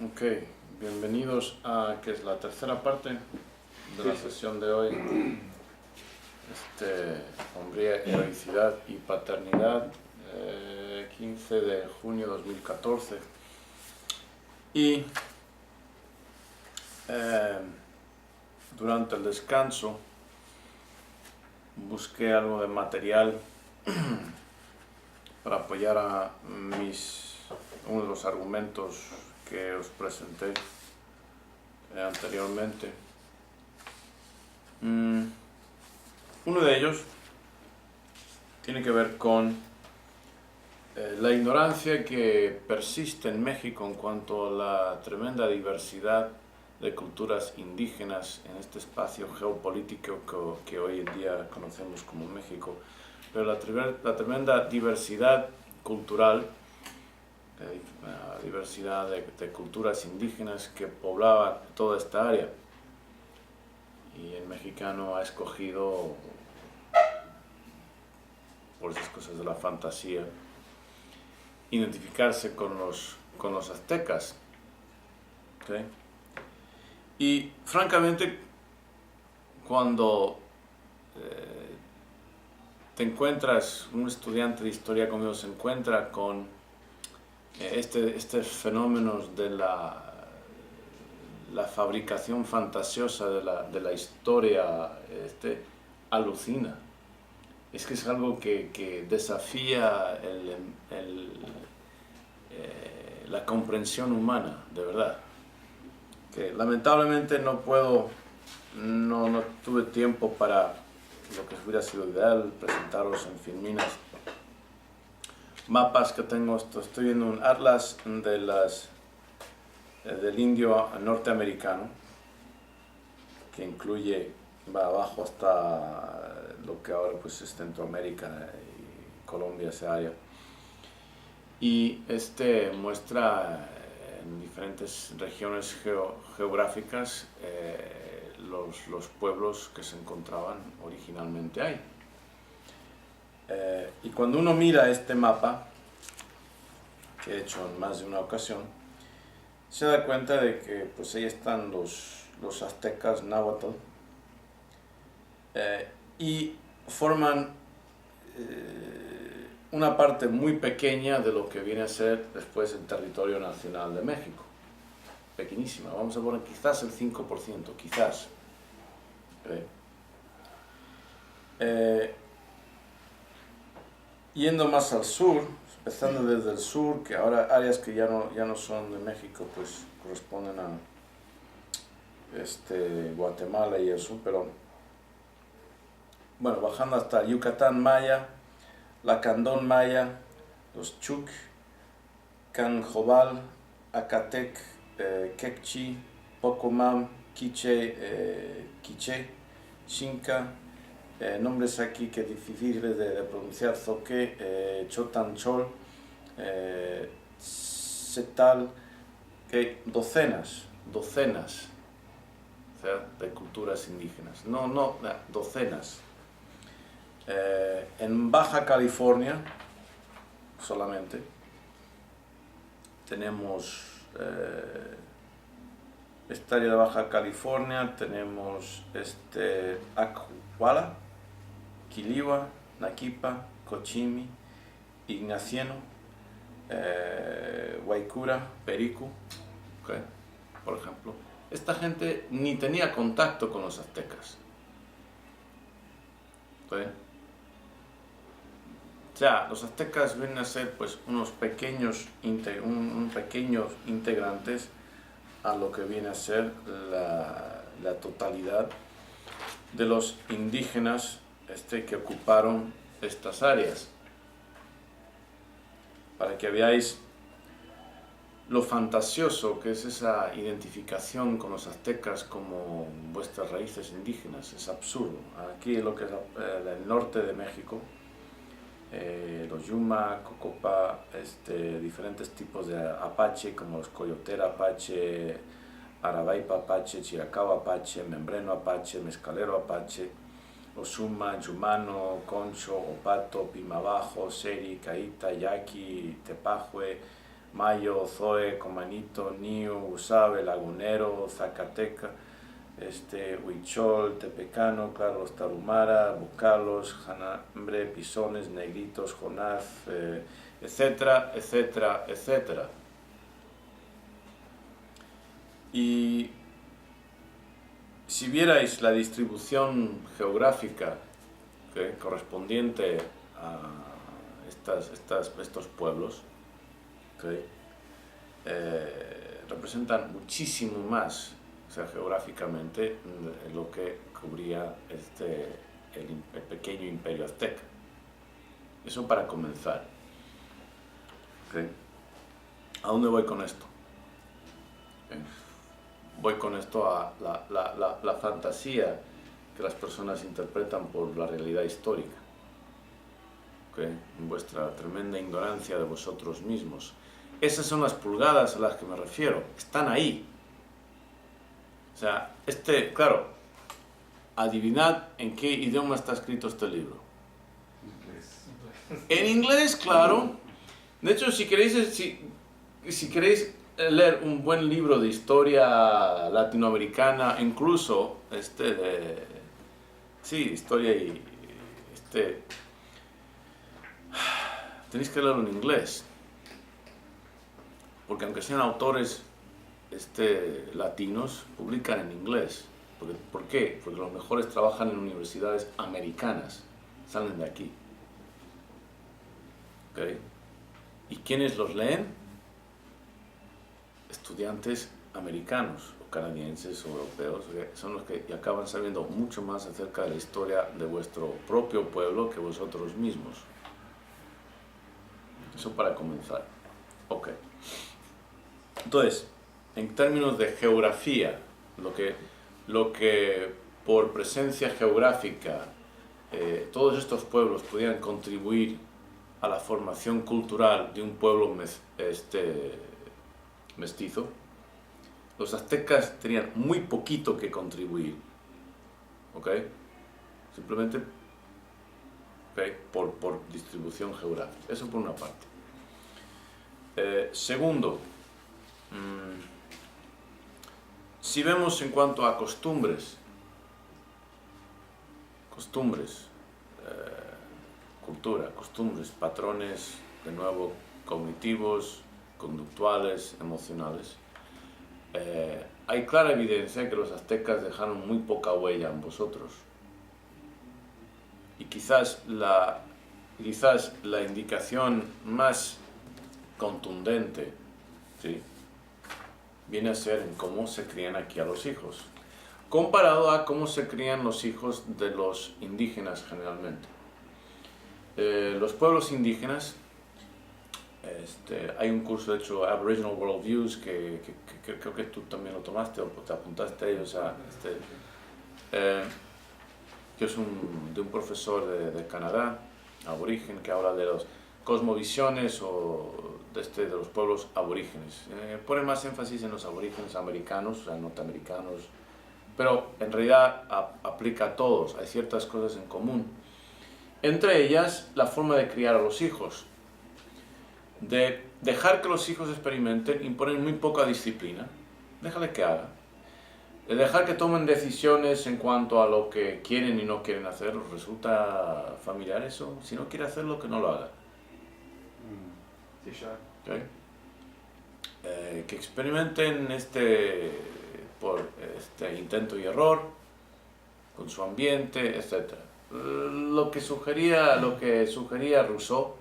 Ok, bienvenidos a que es la tercera parte de la sesión de hoy. Hombría, heroicidad y paternidad, 15 de junio de 2014. Y durante el descanso busqué algo de material para apoyar a uno de los argumentos que os presenté anteriormente. Uno de ellos tiene que ver con la ignorancia que persiste en México en cuanto a la tremenda diversidad de culturas indígenas en este espacio geopolítico que hoy en día conocemos como México, pero la tremenda diversidad cultural, la diversidad de culturas indígenas que poblaba toda esta área. Y el mexicano ha escogido, por esas cosas de la fantasía, identificarse con los aztecas. ¿Okay? Y francamente, cuando te encuentras, un estudiante de historia conmigo se encuentra con estos fenómenos de la fabricación fantasiosa de la historia, alucina. Es que es algo que desafía la comprensión humana, de verdad. Que lamentablemente no tuve tiempo para lo que hubiera sido ideal, presentaros en Filminas mapas que tengo. Estoy viendo un atlas del indio norteamericano, que incluye, va abajo hasta lo que ahora pues es Centroamérica y Colombia, esa área. Y muestra en diferentes regiones geográficas los pueblos que se encontraban originalmente ahí. Y cuando uno mira este mapa, que he hecho en más de una ocasión, se da cuenta de que pues ahí están los aztecas náhuatl, y forman una parte muy pequeña de lo que viene a ser después el territorio nacional de México. Pequeñísima, vamos a poner quizás el 5%, quizás. Yendo más al sur, empezando desde el sur, que ahora áreas que ya no son de México, pues corresponden a Guatemala y eso, pero bueno, bajando hasta Yucatán maya, Lacandón maya, los Chuk, Canjobal, Acatec, Quechí, Pocomam, Quiché, Xinca, nombres aquí que difíciles de pronunciar: Zoque, Chotanchol, Setal, que docenas, o sea, de culturas indígenas, docenas. En Baja California solamente tenemos esta área de Baja California, tenemos Acuala, Quiliwa, Naquipa, Cochimi, Ignacieno, Guaycura, Perico, ¿okay? Por ejemplo. Esta gente ni tenía contacto con los aztecas. ¿Okay? O sea, los aztecas vienen a ser pues unos pequeños integrantes a lo que viene a ser la totalidad de los indígenas que ocuparon estas áreas. Para que veáis lo fantasioso que es esa identificación con los aztecas como vuestras raíces indígenas. Es absurdo. Aquí lo que es el norte de México, los Yuma, Cocopa, diferentes tipos de apache, como los Coyotera apache, Arabaipa apache, Chiracao apache, Membreno apache, Mezcalero apache, Osuma, Yumano, Concho, Opato, Pimabajo, Seri, Caíta, Yaqui, Tepajue, Mayo, Zoe, Comanito, Niu, Usabe, Lagunero, Zacateca, Huichol, Tepecano, Carlos Tarumara, Bucalos, Janambre, Pisones, Negritos, Jonaz, etcétera, etcétera, etcétera. Y si vierais la distribución geográfica correspondiente a estos pueblos, representan muchísimo más, o sea, geográficamente, lo que cubría el pequeño imperio azteca. Eso para comenzar. ¿A dónde voy con esto? Voy con esto a la fantasía que las personas interpretan por la realidad histórica. En vuestra tremenda ignorancia de vosotros mismos. Esas son las pulgadas a las que me refiero. Están ahí. O sea, claro, adivinad en qué idioma está escrito este libro. En inglés, claro. De hecho, si queréis leer un buen libro de historia latinoamericana, incluso historia y tenéis que leerlo en inglés, porque aunque sean autores latinos, publican en inglés. ¿Por qué? Porque los mejores trabajan en universidades americanas, salen de aquí. ¿Y quiénes los leen? Estudiantes americanos, o canadienses, o europeos, son los que acaban sabiendo mucho más acerca de la historia de vuestro propio pueblo que vosotros mismos. Eso para comenzar. Ok. Entonces, en términos de geografía, lo que por presencia geográfica todos estos pueblos podían contribuir a la formación cultural de un pueblo mestizo, los aztecas tenían muy poquito que contribuir, ¿ok? Simplemente por distribución geográfica. Eso por una parte. Segundo, si vemos en cuanto a costumbres, cultura, costumbres, patrones, de nuevo, cognitivos, conductuales, emocionales, hay clara evidencia que los aztecas dejaron muy poca huella en vosotros. Y quizás la indicación más contundente, ¿sí?, viene a ser en cómo se crían aquí a los hijos, comparado a cómo se crían los hijos de los indígenas generalmente. Los pueblos indígenas, hay un curso hecho, Aboriginal Worldviews, que creo que tú también lo tomaste o te apuntaste a ellos, que es de un profesor de Canadá, aborigen, que habla de las cosmovisiones o de los pueblos aborígenes. Pone más énfasis en los aborígenes americanos, o sea, norteamericanos, pero en realidad aplica a todos, hay ciertas cosas en común. Entre ellas, la forma de criar a los hijos, de dejar que los hijos experimenten, imponen muy poca disciplina, déjale que haga, de dejar que tomen decisiones en cuanto a lo que quieren y no quieren hacer. ¿Os resulta familiar eso? Si no quiere hacerlo, que no lo haga. Sí, sure. ¿Okay? Que experimenten por intento y error con su ambiente, etc. Lo que sugería Rousseau,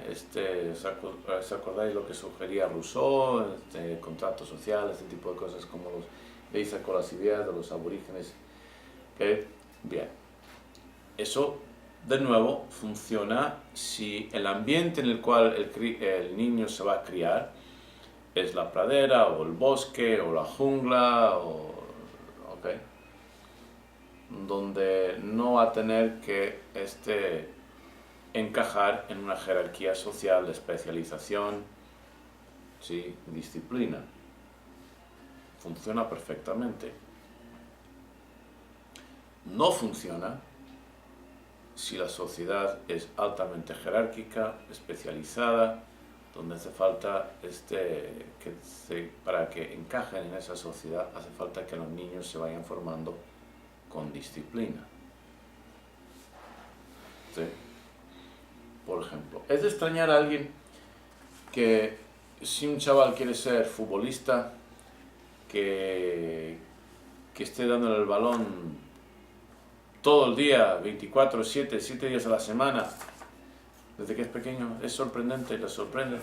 ¿os acordáis lo que sugería Rousseau? Contrato social, este tipo de cosas, como veis con las ideas de los aborígenes. ¿Okay? Bien, eso de nuevo funciona si el ambiente en el cual el niño se va a criar es la pradera o el bosque o la jungla, ¿okay?, donde no va a tener que encajar en una jerarquía social de especialización, ¿sí?, disciplina. Funciona perfectamente. No funciona si la sociedad es altamente jerárquica, especializada, donde hace falta para que encajen en esa sociedad, hace falta que los niños se vayan formando con disciplina. ¿Sí? Por ejemplo, es de extrañar a alguien que si un chaval quiere ser futbolista, que esté dándole el balón todo el día, 24/7, 7 días a la semana, desde que es pequeño. Es sorprendente, le sorprende.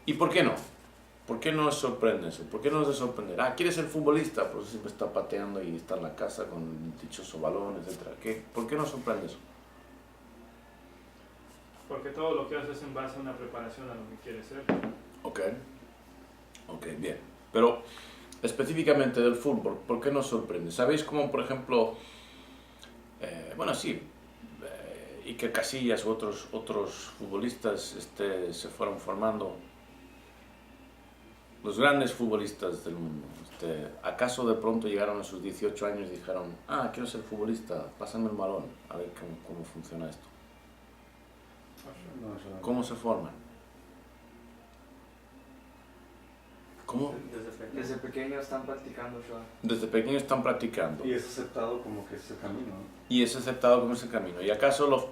¿Y por qué no? ¿Por qué no sorprende eso? ¿Por qué no se sorprende? ¿Quieres ser futbolista? Pues siempre está pateando y está en la casa con un dichoso balón, etc. ¿Por qué no sorprende eso? Porque todo lo que haces es en base a una preparación a lo que quieres ser. Ok, bien. Pero específicamente del fútbol, ¿por qué nos sorprende? ¿Sabéis cómo, por ejemplo, Iker Casillas u otros futbolistas se fueron formando? Los grandes futbolistas del mundo. ¿Acaso de pronto llegaron a sus 18 años y dijeron, quiero ser futbolista, pásame el balón, a ver cómo funciona esto? ¿Cómo se forman? ¿Cómo? Desde pequeños están practicando ya. Desde pequeños están practicando. Y es aceptado como que es el camino, ¿no? Y es aceptado como ese camino. ¿Y acaso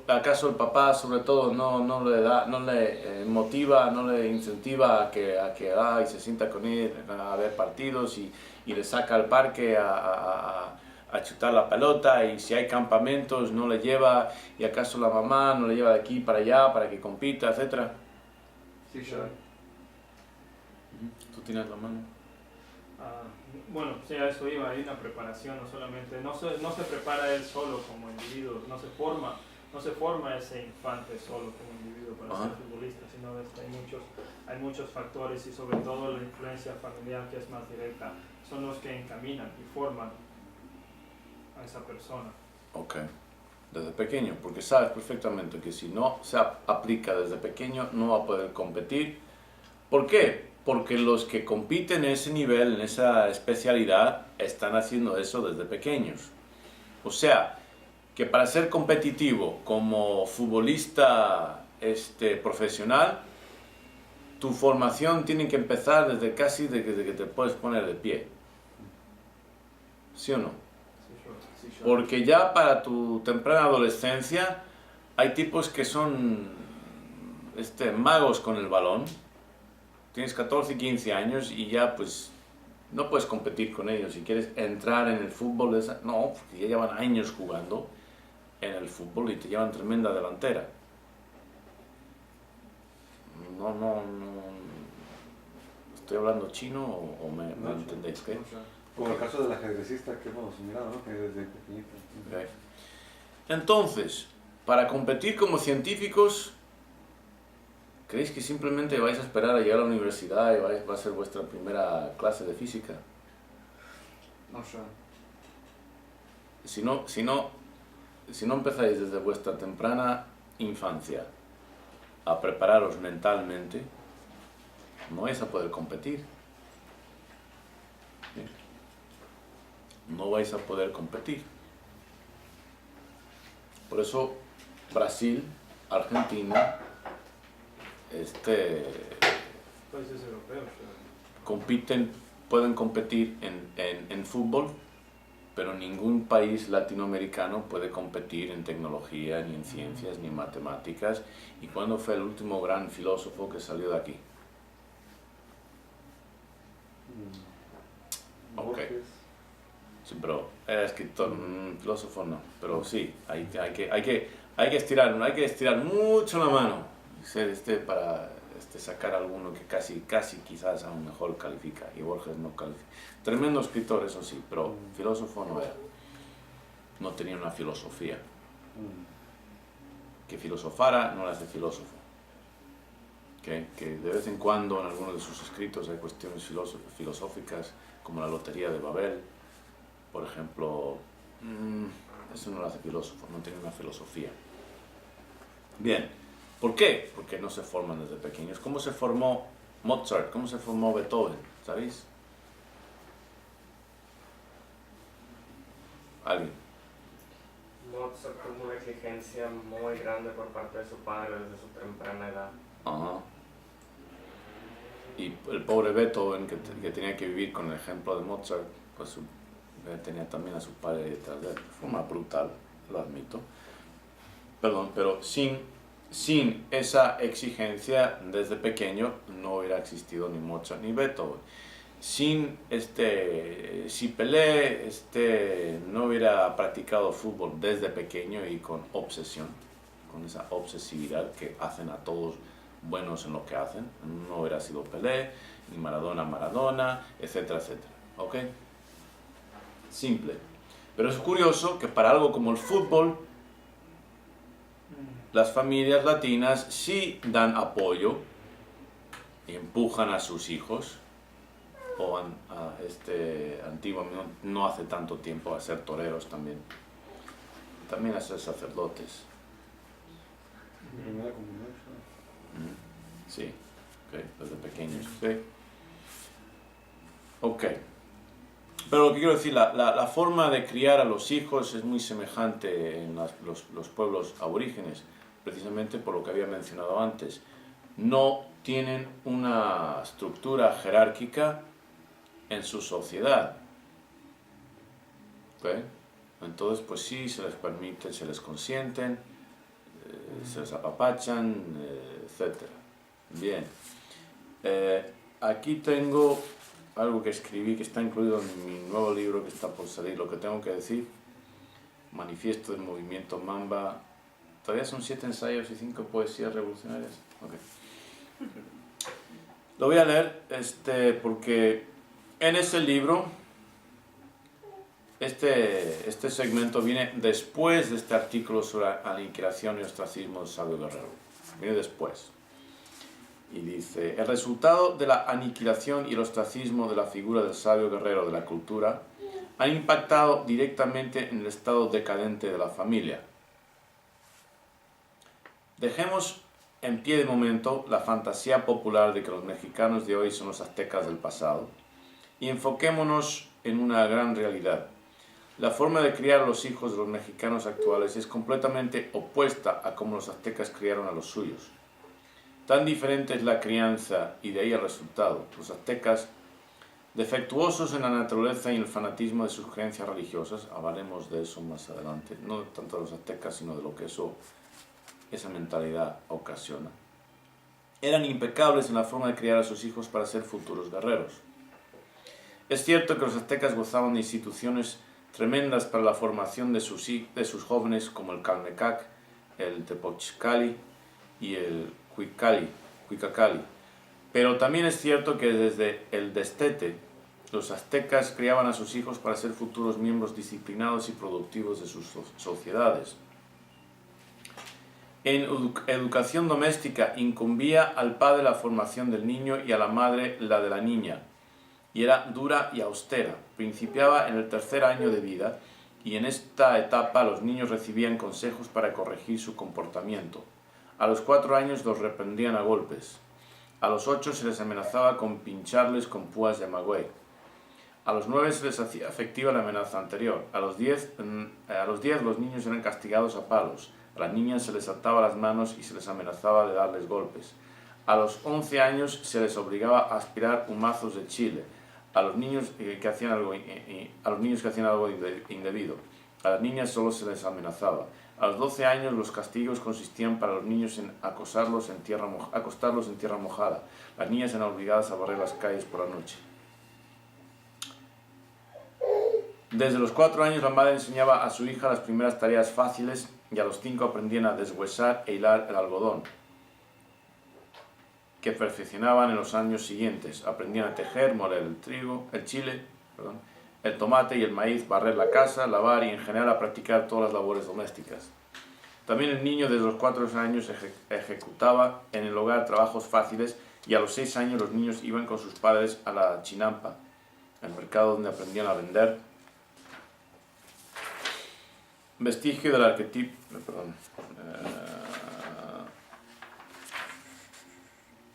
el papá, sobre todo, no le motiva, no le incentiva a que y se sienta con él a ver partidos y le saca al parque a chutar la pelota, y si hay campamentos no le lleva, y acaso la mamá no le lleva de aquí para allá para que compita, etcétera? Sí, ya. ¿Tú tienes la mano? Bueno, sí, a eso iba, hay una preparación, no solamente, no se prepara él solo como individuo, no se forma ese infante solo como individuo para ser futbolista, sino hay muchos factores, y sobre todo la influencia familiar, que es más directa, son los que encaminan y forman a esa persona. Ok, desde pequeño, porque sabes perfectamente que si no se aplica desde pequeño no va a poder competir. ¿Por qué? Porque los que compiten en ese nivel, en esa especialidad, están haciendo eso desde pequeños. O sea, que para ser competitivo como futbolista profesional, tu formación tiene que empezar desde casi desde que te puedes poner de pie. ¿Sí o no? Porque ya para tu temprana adolescencia hay tipos que son magos con el balón. Tienes 14, 15 años y ya pues no puedes competir con ellos. Si quieres entrar en el fútbol, no, porque ya llevan años jugando en el fútbol y te llevan tremenda delantera. No. ¿Estoy hablando chino o me entendéis? ¿Qué? Como el caso del ajedrecista que hemos mirado, ¿no? Que desde pequeñito. Okay. Entonces, para competir como científicos, ¿creéis que simplemente vais a esperar a llegar a la universidad y va a ser vuestra primera clase de física? No sé. Si no empezáis desde vuestra temprana infancia a prepararos mentalmente, no vais a poder competir. ¿Sí? No vais a poder competir. Por eso Brasil, Argentina, Países europeos. pueden competir en fútbol, pero ningún país latinoamericano puede competir en tecnología, ni en ciencias, ni en matemáticas. ¿Y cuándo fue el último gran filósofo que salió de aquí? Ok. Sí, pero era escritor, filósofo no, pero sí, hay que estirar mucho la mano para sacar alguno que casi quizás a lo mejor califica, y Borges no califica. Tremendo escritor, eso sí, pero filósofo no era. No tenía una filosofía. Que filosofara no le hace filósofo. Que de vez en cuando en algunos de sus escritos hay cuestiones filosóficas, como la lotería de Babel, por ejemplo. Eso no lo hace filósofo, no tiene una filosofía. Bien, ¿por qué? Porque no se forman desde pequeños. ¿Cómo se formó Mozart? ¿Cómo se formó Beethoven? ¿Sabéis? ¿Alguien? Mozart tuvo una exigencia muy grande por parte de su padre desde su temprana edad. Ajá. Y el pobre Beethoven, que tenía que vivir con el ejemplo de Mozart, pues tenía también a su padre detrás de él, de forma brutal, lo admito. Perdón, pero sin esa exigencia desde pequeño no hubiera existido ni Mozart ni Beethoven. Si Pelé no hubiera practicado fútbol desde pequeño y con obsesión, con esa obsesividad que hacen a todos buenos en lo que hacen, no hubiera sido Pelé, ni Maradona, etcétera, etcétera. ¿Ok? Simple. Pero es curioso que para algo como el fútbol, las familias latinas sí dan apoyo y empujan a sus hijos, o antiguamente, no hace tanto tiempo, a ser toreros también a ser sacerdotes. Primera comunión, Sí, okay, desde pequeños. ¿Sí? Ok. Pero lo que quiero decir, la forma de criar a los hijos es muy semejante en los pueblos aborígenes, precisamente por lo que había mencionado antes. No tienen una estructura jerárquica en su sociedad. ¿Okay? Entonces, pues sí, se les permite, se les consienten, se les apapachan, etc. Bien. Aquí tengo algo que escribí, que está incluido en mi nuevo libro que está por salir, lo que tengo que decir. Manifiesto del movimiento Mamba. Todavía son 7 ensayos y 5 poesías revolucionarias. Okay. Lo voy a leer porque en ese libro, este segmento viene después de este artículo sobre aniquilación y ostracismo del sabio guerrero. Viene después. Y dice, el resultado de la aniquilación y el ostracismo de la figura del sabio guerrero de la cultura han impactado directamente en el estado decadente de la familia. Dejemos en pie de momento la fantasía popular de que los mexicanos de hoy son los aztecas del pasado y enfoquémonos en una gran realidad. La forma de criar a los hijos de los mexicanos actuales es completamente opuesta a cómo los aztecas criaron a los suyos. Tan diferente es la crianza y de ahí el resultado. Los aztecas, defectuosos en la naturaleza y en el fanatismo de sus creencias religiosas, hablaremos de eso más adelante, no tanto de los aztecas, sino de lo que esa mentalidad ocasiona. Eran impecables en la forma de criar a sus hijos para ser futuros guerreros. Es cierto que los aztecas gozaban de instituciones tremendas para la formación de sus jóvenes, como el Calmecac, el Tepochcali y el Cuicacali. Pero también es cierto que desde el destete, los aztecas criaban a sus hijos para ser futuros miembros disciplinados y productivos de sus sociedades. En educación doméstica incumbía al padre la formación del niño y a la madre la de la niña, y era dura y austera. Principiaba en el 3er año de vida, y en esta etapa los niños recibían consejos para corregir su comportamiento. A los 4 años los reprendían a golpes. A los 8 se les amenazaba con pincharles con púas de magüey. A los 9 se les hacía efectiva la amenaza anterior. A los 10 los niños eran castigados a palos. A las niñas se les ataba las manos y se les amenazaba de darles golpes. A los 11 años se les obligaba a aspirar humazos de chile. A los niños que hacían algo indebido. A las niñas solo se les amenazaba. A los 12 años los castigos consistían para los niños en acostarlos en tierra mojada. Las niñas eran obligadas a barrer las calles por la noche. Desde los 4 años la madre enseñaba a su hija las primeras tareas fáciles y a los 5 aprendían a deshuesar e hilar el algodón, que perfeccionaban en los años siguientes. Aprendían a tejer, moler el chile, el tomate y el maíz, barrer la casa, lavar y en general a practicar todas las labores domésticas. También el niño desde los 4 años ejecutaba en el hogar trabajos fáciles y a los 6 años los niños iban con sus padres a la chinampa, el mercado donde aprendían a vender. Vestigio del arquetipo,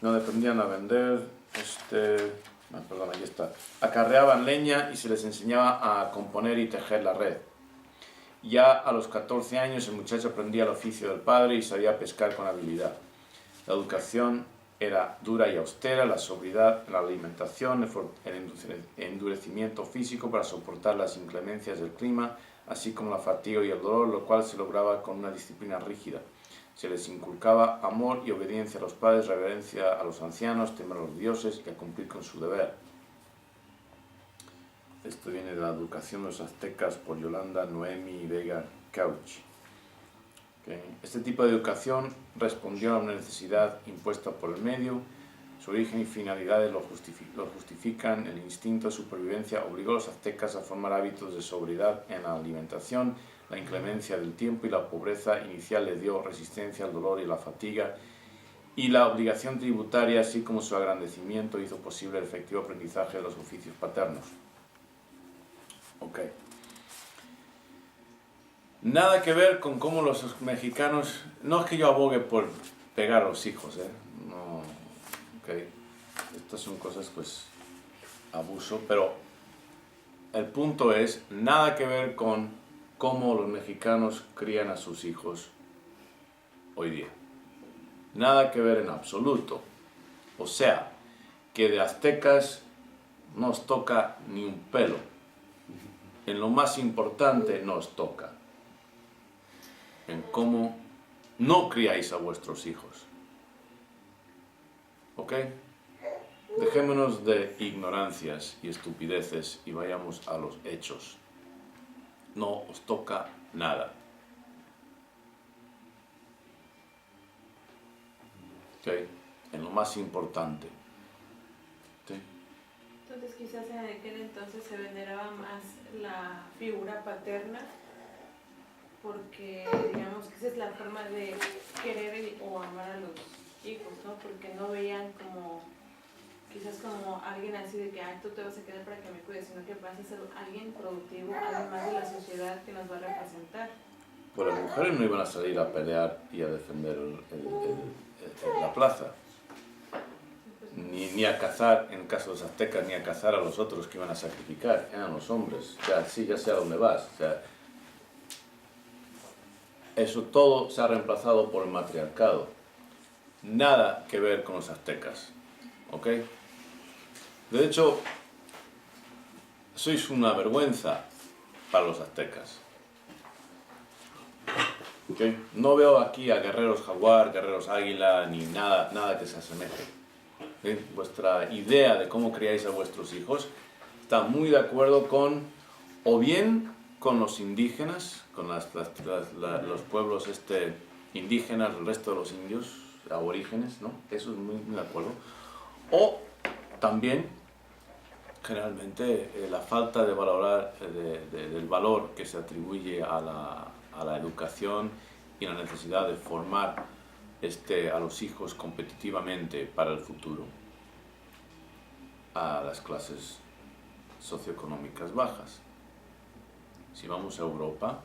donde aprendían a vender, aquí está. Acarreaban leña y se les enseñaba a componer y tejer la red. Ya a los 14 años el muchacho aprendía el oficio del padre y sabía pescar con habilidad. La educación era dura y austera, la sobriedad, la alimentación, el endurecimiento físico para soportar las inclemencias del clima, así como la fatiga y el dolor, lo cual se lograba con una disciplina rígida. Se les inculcaba amor y obediencia a los padres, reverencia a los ancianos, temor a los dioses y a cumplir con su deber. Esto viene de la educación de los aztecas por Yolanda Noemi Vega Couch. Okay. Este tipo de educación respondió a una necesidad impuesta por el medio. Su origen y finalidades lo justifican. El instinto de supervivencia obligó a los aztecas a formar hábitos de sobriedad en la alimentación. La inclemencia del tiempo y la pobreza inicial le dio resistencia al dolor y la fatiga. Y la obligación tributaria, así como su agrandecimiento, hizo posible el efectivo aprendizaje de los oficios paternos. Okay. Nada que ver con cómo los mexicanos... No es que yo abogue por pegar a los hijos, no, okay. Estas son cosas, pues, abuso, pero el punto es, nada que ver con cómo los mexicanos crían a sus hijos hoy día. Nada que ver en absoluto. O sea, que de aztecas no os toca ni un pelo. En lo más importante nos toca. En cómo no criáis a vuestros hijos. ¿Ok? Dejémonos de ignorancias y estupideces y vayamos a los hechos. No os toca nada. ¿Ok? En lo más importante. ¿Sí? Entonces quizás en aquel entonces se veneraba más la figura paterna porque digamos que esa es la forma de querer o amar a los hijos, ¿no? Porque no veían como quizás como alguien así de que tú te vas a quedar para que me cuides, sino que vas a ser alguien productivo, además de la sociedad que nos va a representar. Pues las mujeres no iban a salir a pelear y a defender la plaza, ni a cazar, en el caso de los aztecas, ni a cazar a los otros que iban a sacrificar, eran los hombres. O sea, sí, ya sé a dónde vas. O sea, eso todo se ha reemplazado por el matriarcado. Nada que ver con los aztecas. ¿Ok? De hecho, sois una vergüenza para los aztecas. ¿Okay? No veo aquí a guerreros jaguar, guerreros águila, ni nada que se asemeje. ¿Okay? Vuestra idea de cómo criáis a vuestros hijos está muy de acuerdo con, o bien con los indígenas, con los pueblos indígenas, el resto de los indios, aborígenes, ¿no? Eso es muy de acuerdo. O también, generalmente, la falta de valorar, del valor que se atribuye a la educación y la necesidad de formar a los hijos competitivamente para el futuro a las clases socioeconómicas bajas. Si vamos a Europa,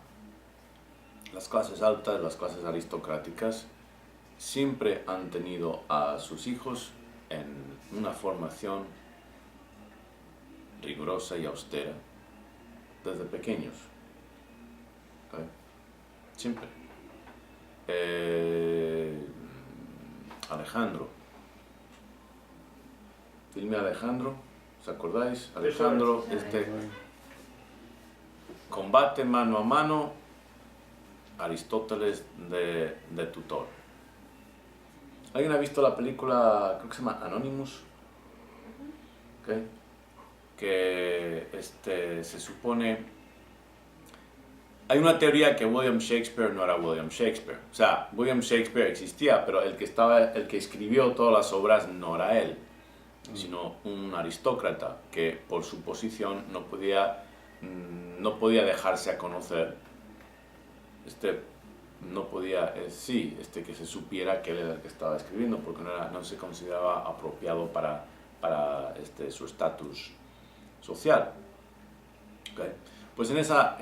las clases altas, las clases aristocráticas, siempre han tenido a sus hijos en una formación rigurosa y austera desde pequeños. ¿Okay? Siempre. Alejandro. Filme Alejandro, ¿os acordáis? Alejandro, combate mano a mano, Aristóteles de tutor. ¿Alguien ha visto la película, creo que se llama Anonymous? ¿Okay? Que se supone... Hay una teoría que William Shakespeare no era William Shakespeare. O sea, William Shakespeare existía, pero el que escribió todas las obras no era él, sino un aristócrata que por su posición no podía dejarse a conocer. No podía, que se supiera que él era el que estaba escribiendo, porque no se consideraba apropiado para su estatus social. ¿Okay? Pues en esa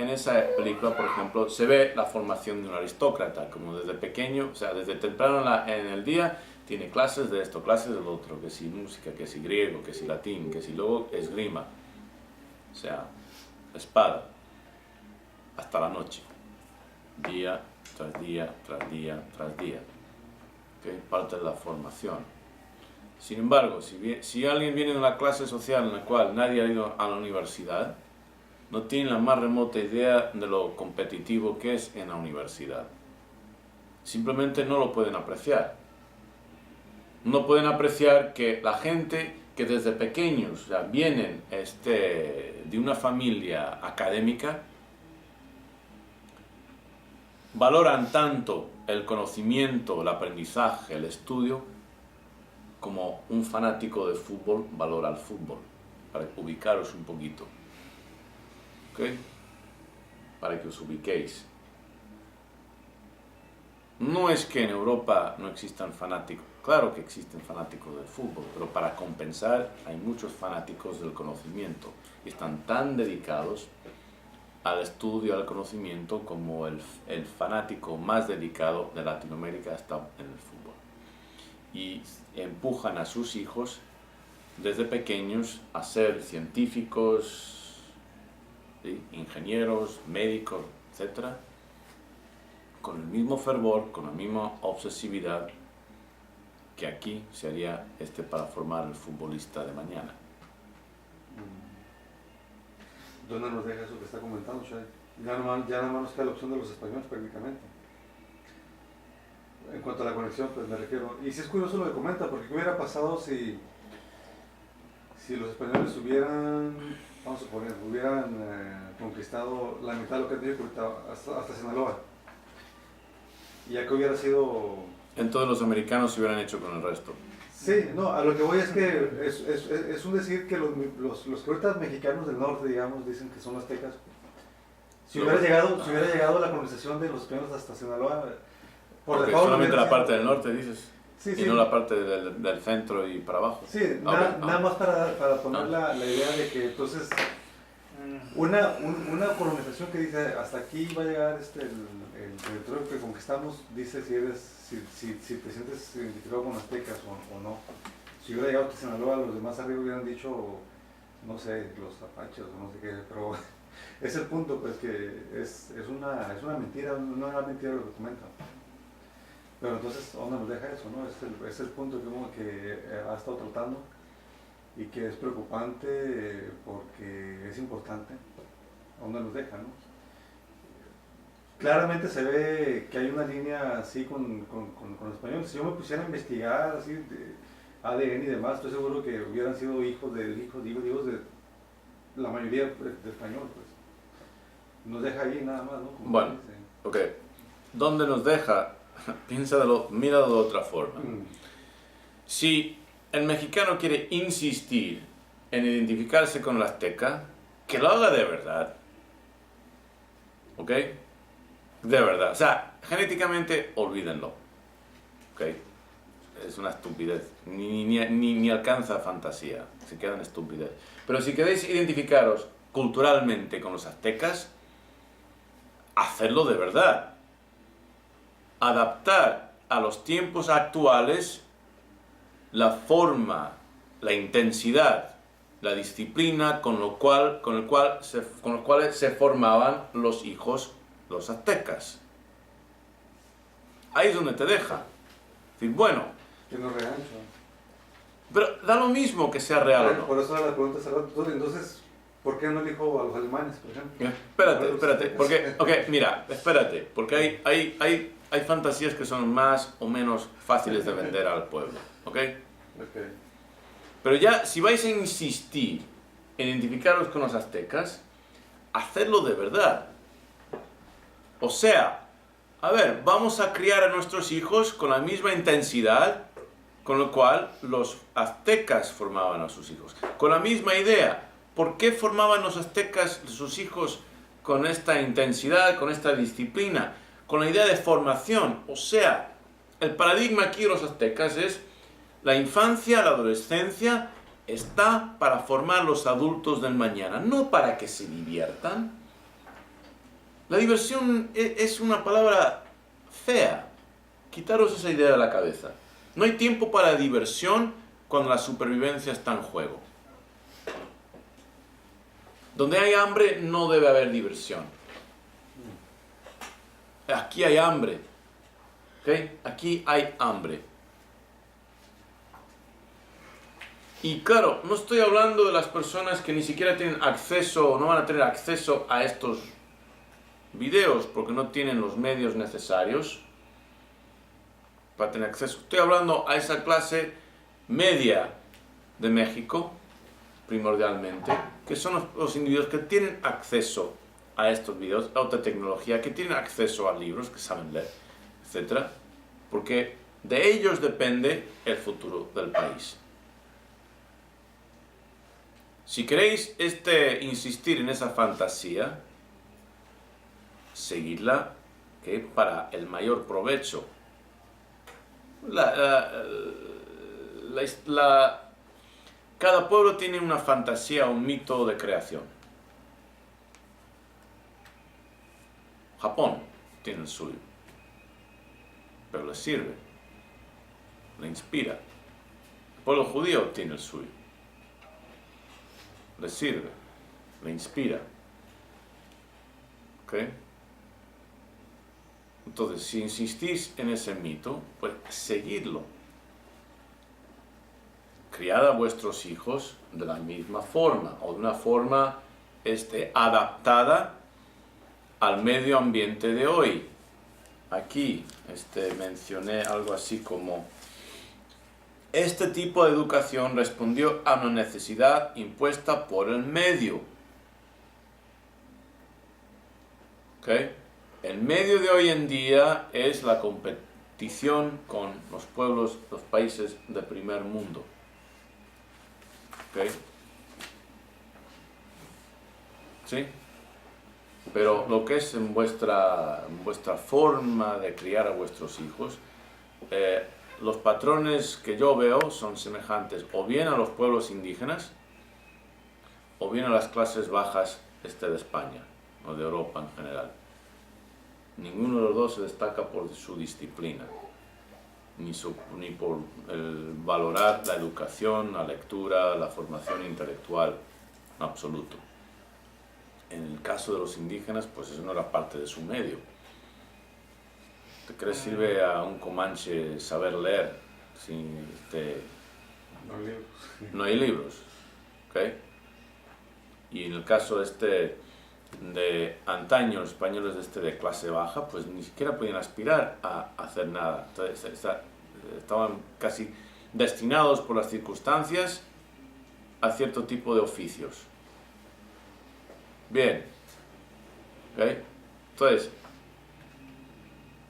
película, por ejemplo, se ve la formación de un aristócrata, como desde pequeño, o sea, desde temprano en el día, tiene clases de esto, clases del otro, que si música, que si griego, que si latín, que si luego esgrima, o sea, espada, hasta la noche, día tras día, tras día, tras día. ¿Okay? Parte de la formación. Sin embargo, si alguien viene de una clase social en la cual nadie ha ido a la universidad, no tiene la más remota idea de lo competitivo que es en la universidad. Simplemente no lo pueden apreciar. No pueden apreciar que la gente que desde pequeños ya vienen de una familia académica, valoran tanto el conocimiento, el aprendizaje, el estudio, como un fanático de fútbol valora el fútbol, para ubicaros un poquito. ¿Ok? Para que os ubiquéis. No es que en Europa no existan fanáticos, claro que existen fanáticos del fútbol, pero para compensar hay muchos fanáticos del conocimiento y están tan dedicados al estudio, al conocimiento, como el fanático más dedicado de Latinoamérica está en el fútbol. Y empujan a sus hijos desde pequeños a ser científicos, ¿sí? Ingenieros, médicos, etc., con el mismo fervor, con la misma obsesividad que aquí sería para formar el futbolista de mañana. ¿Dónde nos deja eso que está comentando, Shai? Ya nada más nos queda la opción de los españoles prácticamente. En cuanto a la conexión, pues me refiero. Y si es curioso lo que comenta, porque ¿qué hubiera pasado si los españoles vamos a suponer, hubieran conquistado la mitad de lo que han tenido hasta Sinaloa? Y ya que hubiera sido... Entonces los americanos se hubieran hecho con el resto. Sí, no, a lo que voy es que es un decir que los que ahorita mexicanos del norte, digamos, dicen que son aztecas. Si hubiera llegado la colonización de los españoles hasta Sinaloa, por porque default, solamente la parte del norte, dices, sí, y sí. no la parte del centro y para abajo. Sí, nada más para poner la idea de que entonces una colonización que dice hasta aquí va a llegar el territorio que conquistamos, dice si te sientes identificado con aztecas o no. Si hubiera llegado a Sinaloa, los demás arriba hubieran dicho, no sé, los apaches o no sé qué, pero es el punto, pues que es una mentira, no era mentira lo que comentan. Pero entonces, ¿dónde nos deja eso, no? Es el punto que ha estado tratando y que es preocupante porque es importante. ¿A dónde nos deja, no? Claramente se ve que hay una línea así con los españoles. Si yo me pusiera a investigar así de ADN y demás, estoy seguro que hubieran sido hijos de la mayoría de español, pues. Nos deja ahí nada más, ¿no? Como Bueno, ok. ¿Dónde nos deja? Míralo de otra forma. Si el mexicano quiere insistir en identificarse con el azteca, que lo haga de verdad. ¿Ok? De verdad. O sea, genéticamente, olvídenlo. ¿Ok? Es una estupidez. Ni alcanza fantasía. Se queda en estupidez. Pero si queréis identificaros culturalmente con los aztecas, hacedlo de verdad. Adaptar a los tiempos actuales la forma, la intensidad, la disciplina con los cuales se formaban los hijos, los aztecas. Ahí es donde te deja. Es decir, bueno, que no es real, pero da lo mismo que sea real o no. Por eso era la pregunta hace rato. Entonces, ¿por qué no elijo a los alemanes, por ejemplo? Espérate, porque hay fantasías que son más o menos fáciles de vender al pueblo, ¿ok? Pero ya, si vais a insistir en identificaros con los aztecas, hacedlo de verdad. O sea, a ver, vamos a criar a nuestros hijos con la misma intensidad con lo cual los aztecas formaban a sus hijos. Con la misma idea. ¿Por qué formaban los aztecas sus hijos con esta intensidad, con esta disciplina? Con la idea de formación. O sea, el paradigma aquí de los aztecas es la infancia, la adolescencia está para formar los adultos del mañana, no para que se diviertan. La diversión es una palabra fea. Quitaros esa idea de la cabeza. No hay tiempo para diversión cuando la supervivencia está en juego. Donde hay hambre no debe haber diversión. Aquí hay hambre. ¿Okay? Aquí hay hambre. Y claro, no estoy hablando de las personas que ni siquiera tienen acceso o no van a tener acceso a estos videos porque no tienen los medios necesarios para tener acceso. Estoy hablando a esa clase media de México, primordialmente, que son los individuos que tienen acceso a estos videos, a otra tecnología, que tienen acceso a libros, que saben leer, etc. Porque de ellos depende el futuro del país. Si queréis insistir en esa fantasía, seguidla, que para el mayor provecho. Cada pueblo tiene una fantasía, un mito de creación. Japón tiene el suyo, pero le sirve, le inspira. El pueblo judío tiene el suyo, le sirve, le inspira. ¿Ok? Entonces, si insistís en ese mito, pues seguidlo. Criad a vuestros hijos de la misma forma, o de una forma adaptada al medio ambiente de hoy. Aquí mencioné algo así como: este tipo de educación respondió a una necesidad impuesta por el medio. ¿Okay? El medio de hoy en día es la competición con los pueblos, los países del primer mundo. ¿Okay? ¿Sí? Pero lo que es en vuestra forma de criar a vuestros hijos, los patrones que yo veo son semejantes o bien a los pueblos indígenas o bien a las clases bajas de España o de Europa en general. Ninguno de los dos se destaca por su disciplina, ni por el valorar la educación, la lectura, la formación intelectual, en absoluto. En el caso de los indígenas, pues eso no era parte de su medio. ¿Te crees sirve a un comanche saber leer si no hay libros? ¿Okay? Y en el caso de antaño, los españoles de clase baja, pues ni siquiera podían aspirar a hacer nada. Entonces, estaban casi destinados por las circunstancias a cierto tipo de oficios. Bien. ¿Okay? Entonces,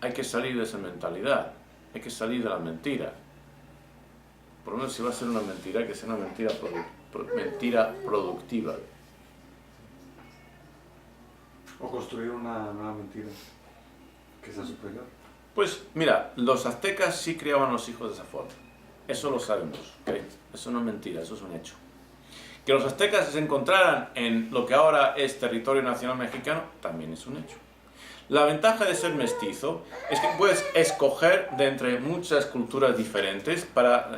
hay que salir de esa mentalidad, hay que salir de la mentira. Por lo menos si va a ser una mentira, que sea una mentira productiva. O construir una nueva mentira que sea superior. Pues mira, los aztecas sí criaban a los hijos de esa forma. Eso lo sabemos, ¿okay? Eso no es mentira, eso es un hecho. Que los aztecas se encontraran en lo que ahora es territorio nacional mexicano, también es un hecho. La ventaja de ser mestizo es que puedes escoger de entre muchas culturas diferentes para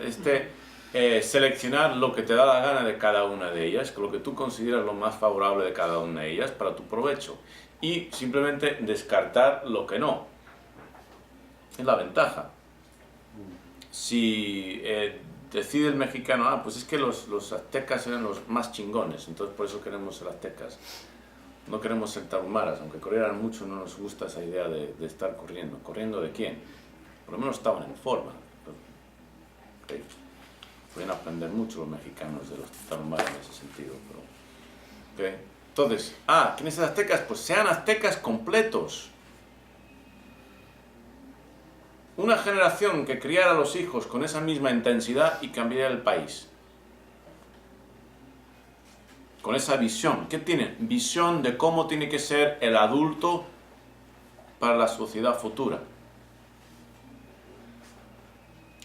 seleccionar lo que te da la gana de cada una de ellas, lo que tú consideras lo más favorable de cada una de ellas para tu provecho, y simplemente descartar lo que no. Es la ventaja. Si decide el mexicano, pues es que los aztecas eran los más chingones, entonces por eso queremos ser aztecas. No queremos ser tarumaras, aunque corrieran mucho, no nos gusta esa idea de estar corriendo. ¿Corriendo de quién? Por lo menos estaban en forma. ¿Okay? Pueden aprender mucho los mexicanos de los tarumaras en ese sentido. Pero, ¿okay? Entonces, ¿quiénes son aztecas? Pues sean aztecas completos. Una generación que criara a los hijos con esa misma intensidad y cambiaría el país. Con esa visión. ¿Qué tienen? Visión de cómo tiene que ser el adulto para la sociedad futura.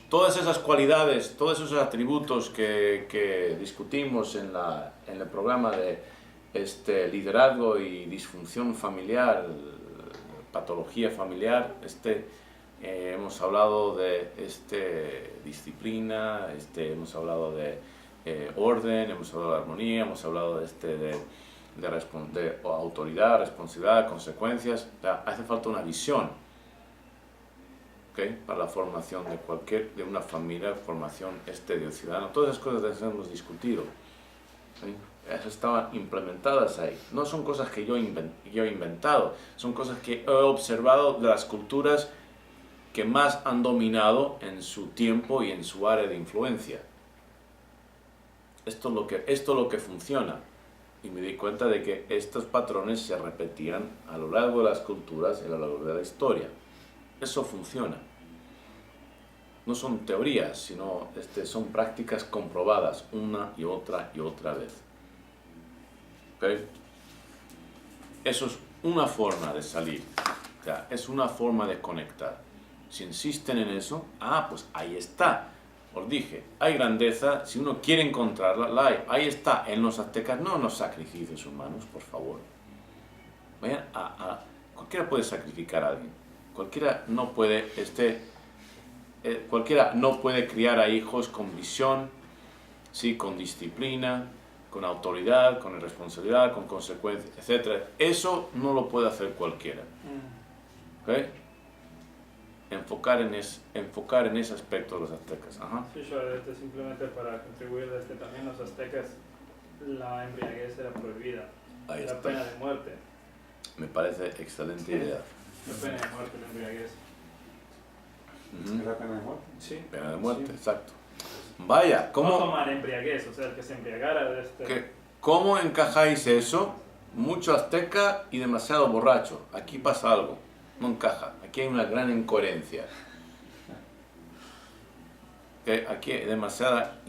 Todas esas cualidades, todos esos atributos que discutimos en el programa de liderazgo y disfunción familiar, patología familiar, hemos hablado de disciplina, hemos hablado de orden, hemos hablado de armonía, hemos hablado de autoridad, responsabilidad, consecuencias. Hace falta una visión. ¿okay? Para la formación de una familia, formación de ciudadano. Todas esas cosas las hemos discutido. ¿Sí? Esas estaban implementadas ahí. No son cosas que yo he inventado, son cosas que he observado de las culturas que más han dominado en su tiempo y en su área de influencia. Esto es lo que funciona. Y me di cuenta de que estos patrones se repetían a lo largo de las culturas y a lo largo de la historia. Eso funciona. No son teorías, sino son prácticas comprobadas una y otra vez. ¿Okay? Eso es una forma de salir. O sea, es una forma de conectar. Si insisten en eso, pues ahí está. Os dije, hay grandeza, si uno quiere encontrarla, la hay. Ahí está, en los aztecas, no en los sacrificios humanos, por favor. Vayan cualquiera puede sacrificar a alguien. Cualquiera no puede criar a hijos con visión, ¿sí? Con disciplina, con autoridad, con responsabilidad, con consecuencias, etc. Eso no lo puede hacer cualquiera. ¿Okay? Enfocar en ese aspecto de los aztecas. Ajá. Sí, yo simplemente para contribuir también los aztecas, la embriaguez era prohibida. Ahí la está. Pena de muerte. Me parece excelente idea. La pena de muerte, la embriaguez. ¿Es la pena de muerte? Sí. Pena de muerte, Sí. exacto. Vaya, No ¿cómo, tomar embriaguez, o sea, el que se embriagara de ¿cómo encajáis eso? Mucho azteca y demasiado borracho. Aquí pasa algo. No encaja. Aquí hay una gran incoherencia. ¿Okay? Aquí hay demasiada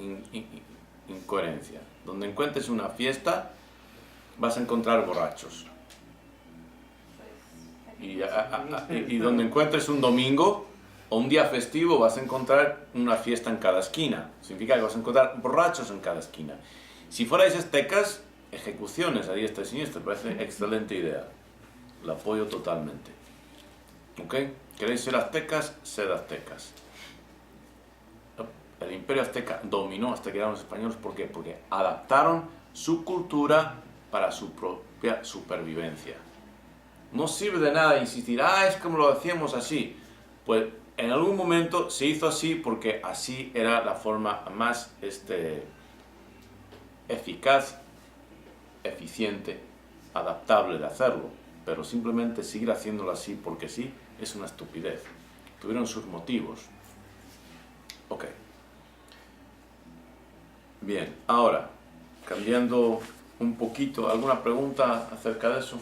incoherencia. Donde encuentres una fiesta, vas a encontrar borrachos. Y donde encuentres un domingo o un día festivo, vas a encontrar una fiesta en cada esquina. Significa que vas a encontrar borrachos en cada esquina. Si fuerais aztecas, ejecuciones a diestra y siniestra. Me parece excelente idea. La apoyo totalmente. ¿Ok? ¿Queréis ser aztecas? Sed aztecas. El imperio azteca dominó hasta que llegaron los españoles. ¿Por qué? Porque adaptaron su cultura para su propia supervivencia. No sirve de nada insistir, es como lo hacíamos así. Pues en algún momento se hizo así porque así era la forma más eficaz, eficiente, adaptable de hacerlo. Pero simplemente seguir haciéndolo así porque sí es una estupidez. Tuvieron sus motivos. Ok. Bien, ahora, cambiando un poquito, ¿alguna pregunta acerca de eso?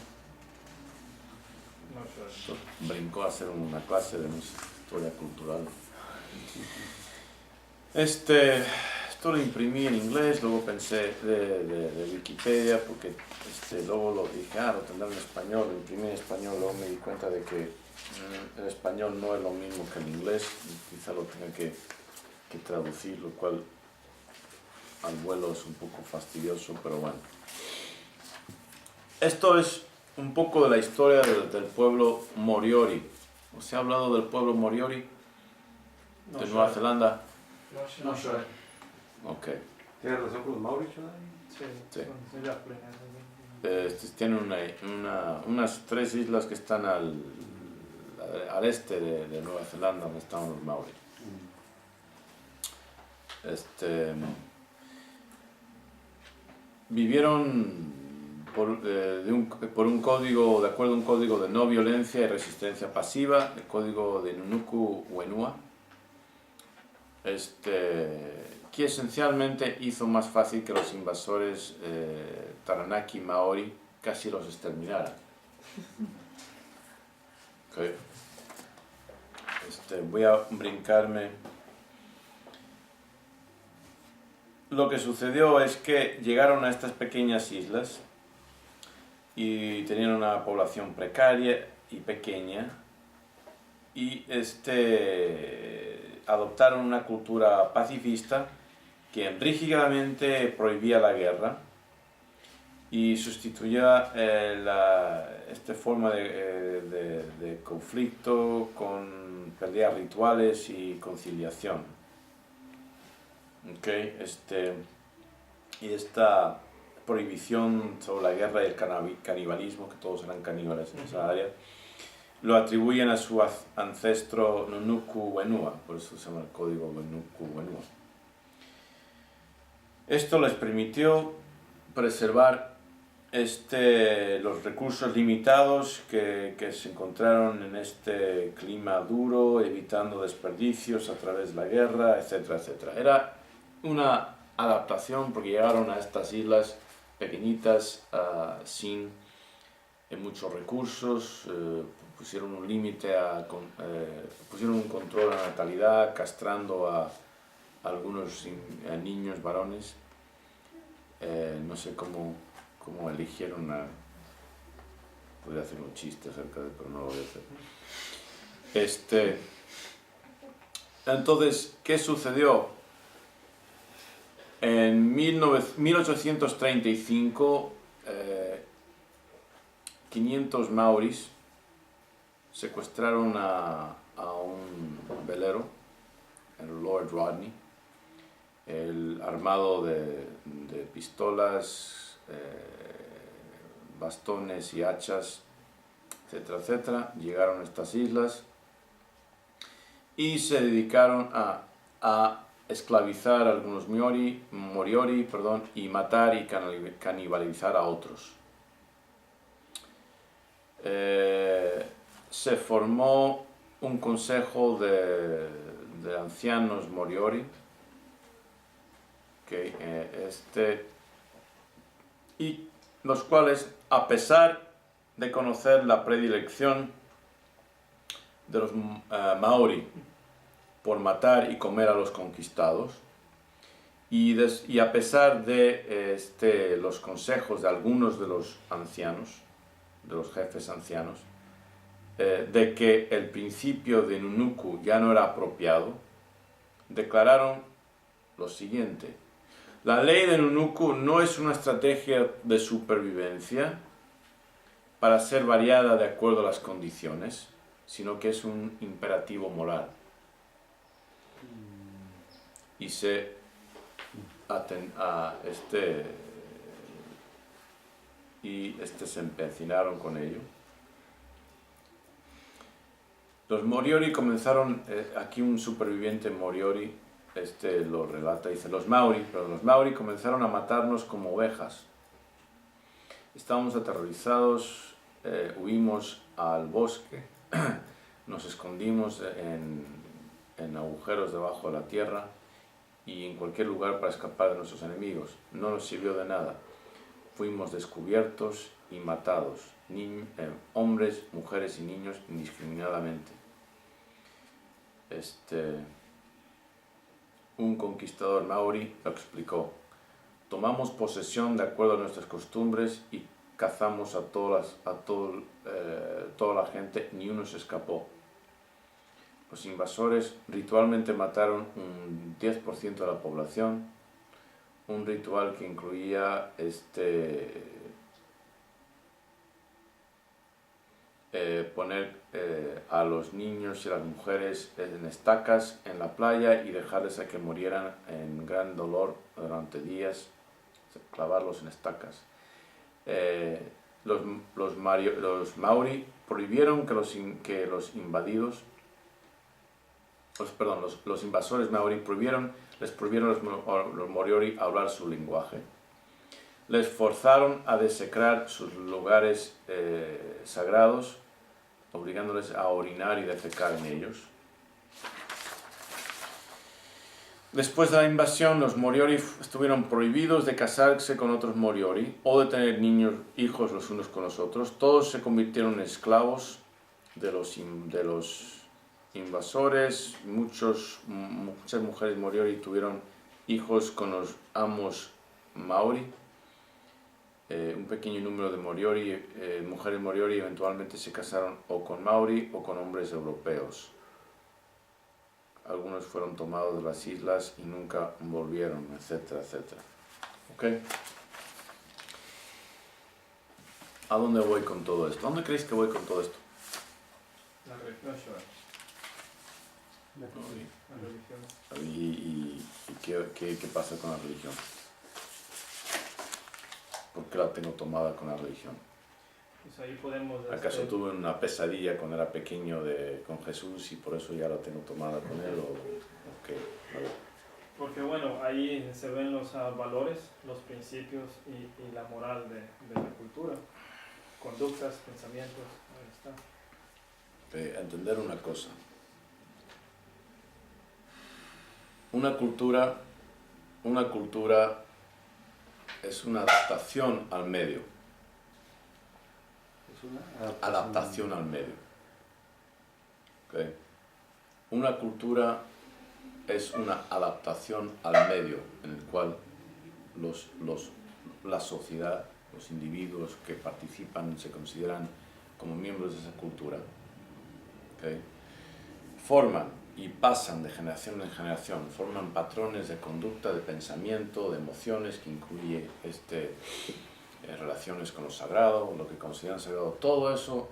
Esto brincó a hacer una clase de historia cultural. Esto lo imprimí en inglés, luego pensé de Wikipedia, porque luego lo dije, lo tendré en español, lo imprimí en español, luego me di cuenta de que el español no es lo mismo que el inglés, y quizá lo tenga que traducir, lo cual al vuelo es un poco fastidioso, pero bueno. Esto es un poco de la historia del pueblo Moriori. ¿Os he hablado del pueblo Moriori de Nueva Zelanda? No sé. Ok. ¿Tiene relación con los Maoris? Sí, Sí. son las plenas. Tienen unas 3 islas que están al este de Nueva Zelanda, donde están los Maori. Vivieron por un código, de acuerdo a un código de no violencia y resistencia pasiva, el código de Nunuku Wenua, que esencialmente hizo más fácil que los invasores Taranaki Maori casi los exterminaran. Okay. Voy a brincarme. Lo que sucedió es que llegaron a estas pequeñas islas y tenían una población precaria y pequeña y adoptaron una cultura pacifista que rígidamente prohibía la guerra y sustituía esta forma de conflicto con peleas rituales y conciliación. Okay, y esta prohibición sobre la guerra y el canibalismo, que todos eran caníbales en esa área, lo atribuyen a su ancestro Nunuku Wenua, por eso se llama el código Nunuku Wenua. Esto les permitió preservar los recursos limitados que se encontraron en este clima duro, evitando desperdicios a través de la guerra, etcétera, etcétera. Era una adaptación porque llegaron a estas islas pequeñitas sin muchos recursos, pusieron un límite, pusieron un control a la natalidad, castrando a algunos niños varones. No sé cómo eligieron podría hacer un chiste acerca de, pero no lo voy a hacer. Entonces, ¿qué sucedió? En 1835, 500 maoris secuestraron a un velero, el Lord Rodney, armado de pistolas, bastones y hachas, etcétera, etcétera. Llegaron a estas islas y se dedicaron a esclavizar a algunos moriori, y matar y canibalizar a otros. Se formó un consejo de ancianos moriori, y los cuales, a pesar de conocer la predilección de los maori por matar y comer a los conquistados, y a pesar de los consejos de algunos de los ancianos, de los jefes ancianos, de que el principio de Nunuku ya no era apropiado, declararon lo siguiente: la ley de Nunuku no es una estrategia de supervivencia para ser variada de acuerdo a las condiciones, sino que es un imperativo moral. Y se empecinaron con ello. Los moriori comenzaron, aquí un superviviente moriori lo relata, dice: los maori comenzaron a matarnos como ovejas. Estábamos aterrorizados, huimos al bosque, nos escondimos en agujeros debajo de la tierra y en cualquier lugar para escapar de nuestros enemigos. No nos sirvió de nada. Fuimos descubiertos y matados, hombres, mujeres y niños indiscriminadamente. Un conquistador maori lo explicó: tomamos posesión de acuerdo a nuestras costumbres y cazamos a toda la gente, ni uno se escapó. Los invasores ritualmente mataron un 10% de la población, un ritual que incluía poner a los niños y a las mujeres en estacas en la playa y dejarles a que murieran en gran dolor durante días, clavarlos en estacas. Los maori prohibieron que los invasores maori les prohibieron a los moriori hablar su lenguaje. Les forzaron a desecrar sus lugares sagrados, obligándoles a orinar y defecar en ellos. Después de la invasión, los moriori estuvieron prohibidos de casarse con otros moriori o de tener hijos los unos con los otros. Todos se convirtieron en esclavos de los invasores. Muchas mujeres moriori tuvieron hijos con los amos maori. Un pequeño número de mujeres moriori eventualmente se casaron o con maori o con hombres europeos. Algunos fueron tomados de las islas y nunca volvieron, etcétera, etcétera. ¿Ok? ¿A dónde voy con todo esto? ¿A dónde creéis que voy con todo esto? La religión, La religión. ¿Y qué pasa con la religión? ¿Por qué la tengo tomada con la religión? Pues ahí podemos... ¿Acaso tuve una pesadilla cuando era pequeño con Jesús y por eso ya la tengo tomada con él? ¿O qué? Vale. Porque bueno, ahí se ven los valores, los principios y la moral de la cultura. Conductas, pensamientos, ahí está. Entender una cosa. Una cultura es una adaptación al medio. Es una Adaptación al medio. ¿Okay? Una cultura es una adaptación al medio en el cual la sociedad, los individuos que participan se consideran como miembros de esa cultura, ¿okay? Forman y pasan de generación en generación, forman patrones de conducta, de pensamiento, de emociones que incluye relaciones con lo sagrado, lo que consideran sagrado. Todo eso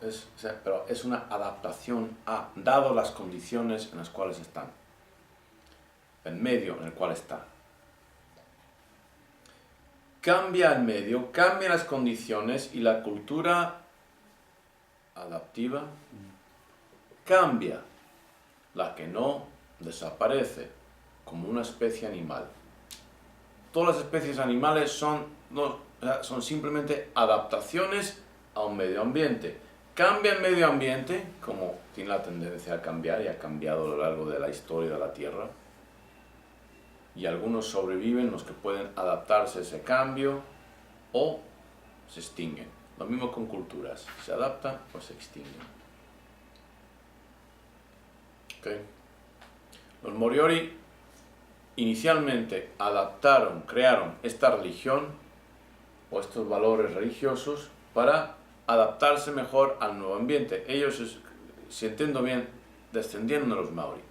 pero es una adaptación dado las condiciones en las cuales están, el medio en el cual está. Cambia el medio, cambian las condiciones y la cultura adaptiva cambia. La que no desaparece como una especie animal. Todas las especies animales son simplemente adaptaciones a un medio ambiente. Cambia el medio ambiente, como tiene la tendencia a cambiar y ha cambiado a lo largo de la historia de la Tierra. Y algunos sobreviven, los que pueden adaptarse a ese cambio, o se extinguen. Lo mismo con culturas, se adaptan o se extinguen. Okay. Los Moriori inicialmente crearon esta religión o estos valores religiosos para adaptarse mejor al nuevo ambiente. Ellos, si entiendo bien, descendieron de los Maori.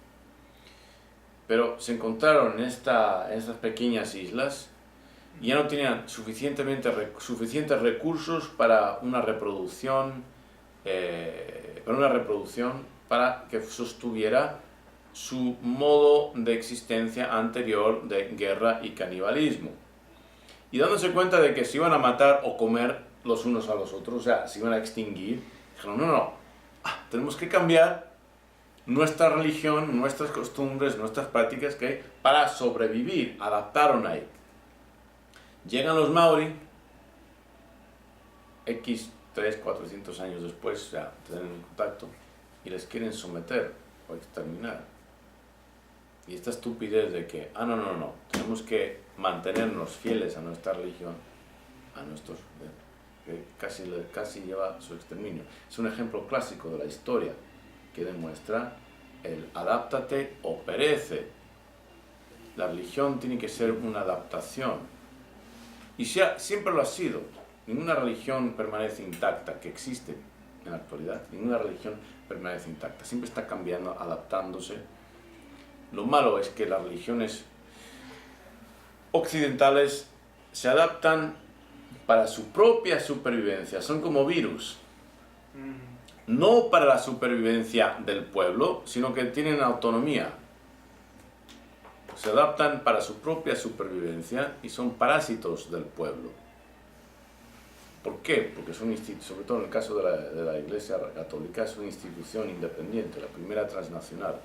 Pero se encontraron en estas pequeñas islas y ya no tenían suficientes recursos para una reproducción, para que sostuviera su modo de existencia anterior de guerra y canibalismo. Y dándose cuenta de que se iban a matar o comer los unos a los otros, o sea, se iban a extinguir, dijeron, no, tenemos que cambiar nuestra religión, nuestras costumbres, nuestras prácticas para sobrevivir. Adaptaron ahí. Llegan los Maori, 300-400 años después, o sea, tienen contacto, y les quieren someter o exterminar. Y esta estupidez de que, no, tenemos que mantenernos fieles a nuestra religión, que casi lleva a su exterminio. Es un ejemplo clásico de la historia que demuestra el adáptate o perece. La religión tiene que ser una adaptación. Y siempre lo ha sido. Ninguna religión permanece intacta, que existe en la actualidad. Ninguna religión permanece intacta. Siempre está cambiando, adaptándose. Lo malo es que las religiones occidentales se adaptan para su propia supervivencia. Son como virus. No para la supervivencia del pueblo, sino que tienen autonomía. Se adaptan para su propia supervivencia y son parásitos del pueblo. ¿Por qué? Porque son sobre todo en el caso de la Iglesia Católica, es una institución independiente, la primera transnacional.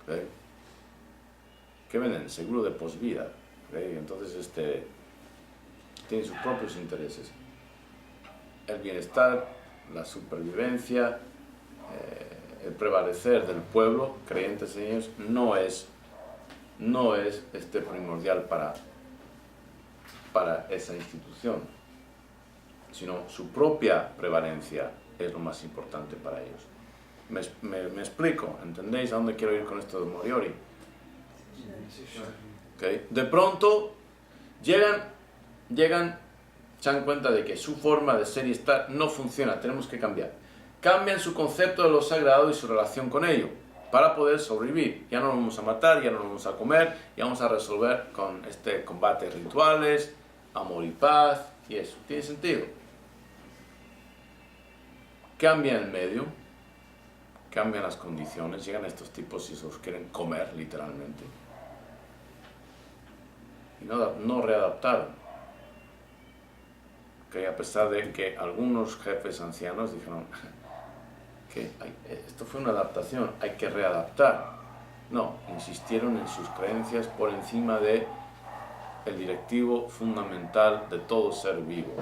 ¿Okay? Que venden seguro de posvida. ¿Okay? Entonces tienen sus propios intereses. El bienestar, la supervivencia, el prevalecer del pueblo, creyentes en ellos, no es primordial para esa institución, sino su propia prevalencia es lo más importante para ellos. Me explico, ¿entendéis a dónde quiero ir con esto de Moriori? Okay. De pronto llegan, se dan cuenta de que su forma de ser y estar no funciona, tenemos que cambiar. Cambian su concepto de lo sagrado y su relación con ello, para poder sobrevivir. Ya no nos vamos a matar, ya no nos vamos a comer, ya vamos a resolver con combates rituales, amor y paz, y eso. ¿Tiene sentido? Cambian el medio, cambian las condiciones, llegan estos tipos y se los quieren comer, literalmente. Y no readaptaron. ¿okay? A pesar de que algunos jefes ancianos dijeron que esto fue una adaptación, hay que readaptar. No, insistieron en sus creencias por encima de el directivo fundamental de todo ser vivo: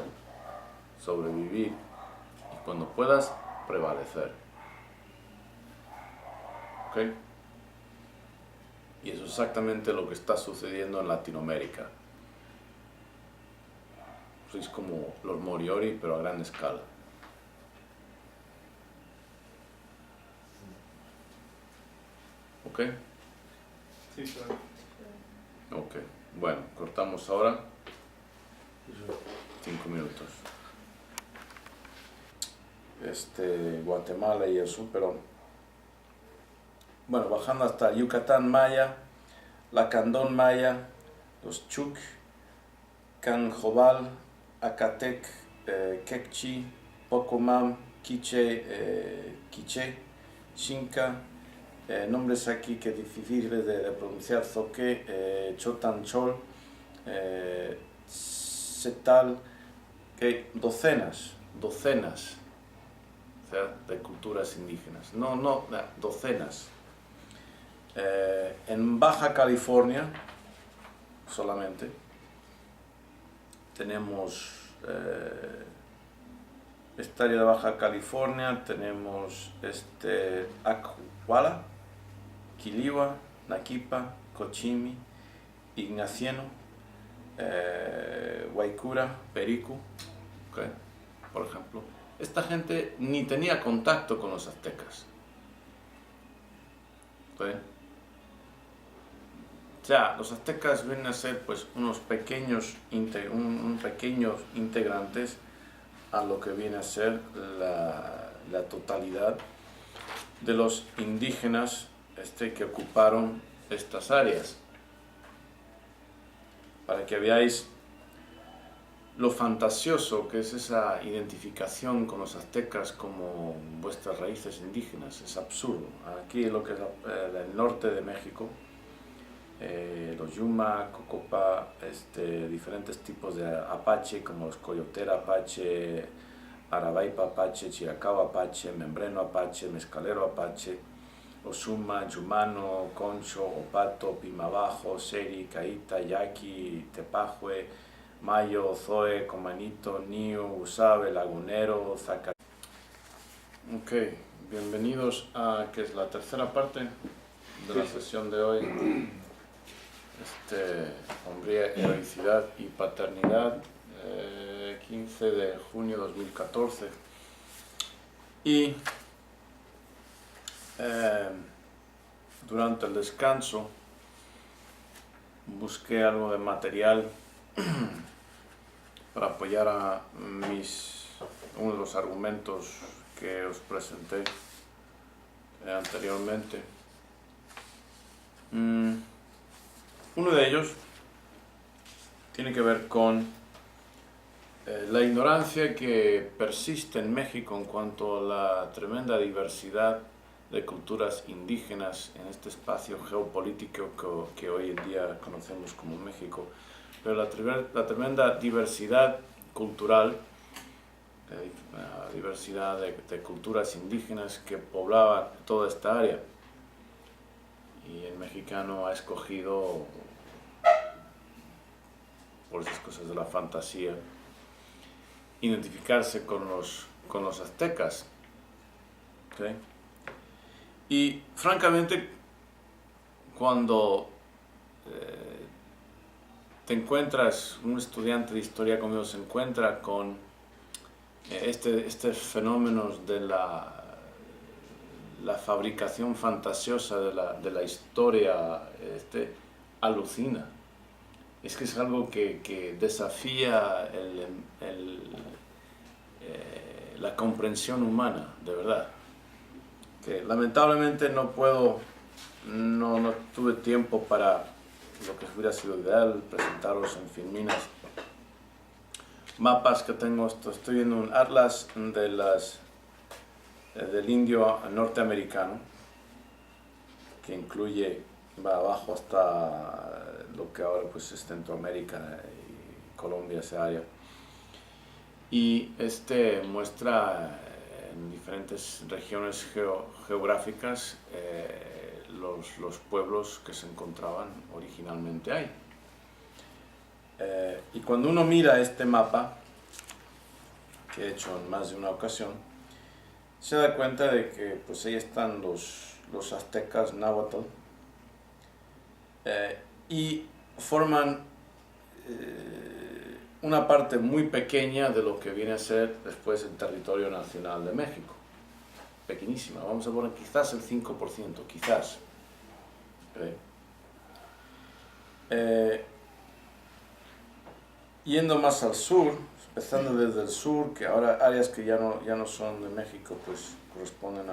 sobrevivir y cuando puedas prevalecer. ¿Ok? Y eso es exactamente lo que está sucediendo en Latinoamérica. Sois como los Moriori, pero a gran escala. ¿Ok? Sí, claro. Ok. Bueno, cortamos ahora. 5 minutos. Guatemala y eso, pero bueno, bajando hasta Yucatán maya, Lacandón maya, los Chuk, Canjobal, Acatec, Quechí, Pocomam, Quiche, Quiché, Xinca, nombres aquí que difíciles de pronunciar: Zoque, Chotanchol, Setal, que docenas, o sea, de culturas indígenas. No, docenas. En Baja California solamente tenemos esta área de Baja California, tenemos Acuala, Quiliwa, Naquipa, Cochimi, Ignacieno, Guaycura, Perico, ¿okay? Por ejemplo. Esta gente ni tenía contacto con los aztecas. ¿Okay? O sea, los aztecas vienen a ser pues unos pequeños integrantes a lo que viene a ser la totalidad de los indígenas que ocuparon estas áreas. Para que veáis lo fantasioso que es esa identificación con los aztecas como vuestras raíces indígenas. Es absurdo. Aquí lo que es el norte de México, los Yuma, Cocopa, diferentes tipos de apache como los Coyotera apache, Arabaipa apache, Chiracao apache, Membreno apache, Mezcalero apache, Osuma, Yumano, Concho, Opato, Pimabajo, Seri, Caíta, Yaqui, Tepajue, Mayo, Zoe, Comanito, Niu, Usabe, Lagunero, Zaca. Ok, bienvenidos a que es la tercera parte de la sesión de hoy. Hombría, heroicidad y paternidad, 15 de junio de 2014. Y durante el descanso busqué algo de material para apoyar a uno de los argumentos que os presenté anteriormente. Uno de ellos tiene que ver con la ignorancia que persiste en México en cuanto a la tremenda diversidad de culturas indígenas en este espacio geopolítico que hoy en día conocemos como México, pero la tremenda diversidad cultural, la diversidad de culturas indígenas que poblaban toda esta área. Y el mexicano ha escogido, por esas cosas de la fantasía, identificarse con los aztecas. ¿Okay? Y francamente, cuando te encuentras, un estudiante de historia conmigo se encuentra con estos fenómenos de la fabricación fantasiosa de la historia, alucina. Es que es algo que desafía la comprensión humana, de verdad. Que lamentablemente no tuve tiempo para lo que hubiera sido ideal, presentaros en Filminas mapas que tengo. Estoy viendo un atlas del indio norteamericano, que incluye, va abajo hasta lo que ahora pues es Centroamérica y Colombia, esa área. y este muestra en diferentes regiones geográficas los pueblos que se encontraban originalmente ahí. Y cuando uno mira este mapa, que he hecho en más de una ocasión, se da cuenta de que pues ahí están los aztecas náhuatl y forman una parte muy pequeña de lo que viene a ser después el territorio nacional de México. Pequeñísima, vamos a poner quizás el 5%, quizás. Yendo más al sur, empezando desde el sur, que ahora áreas que ya no son de México, pues corresponden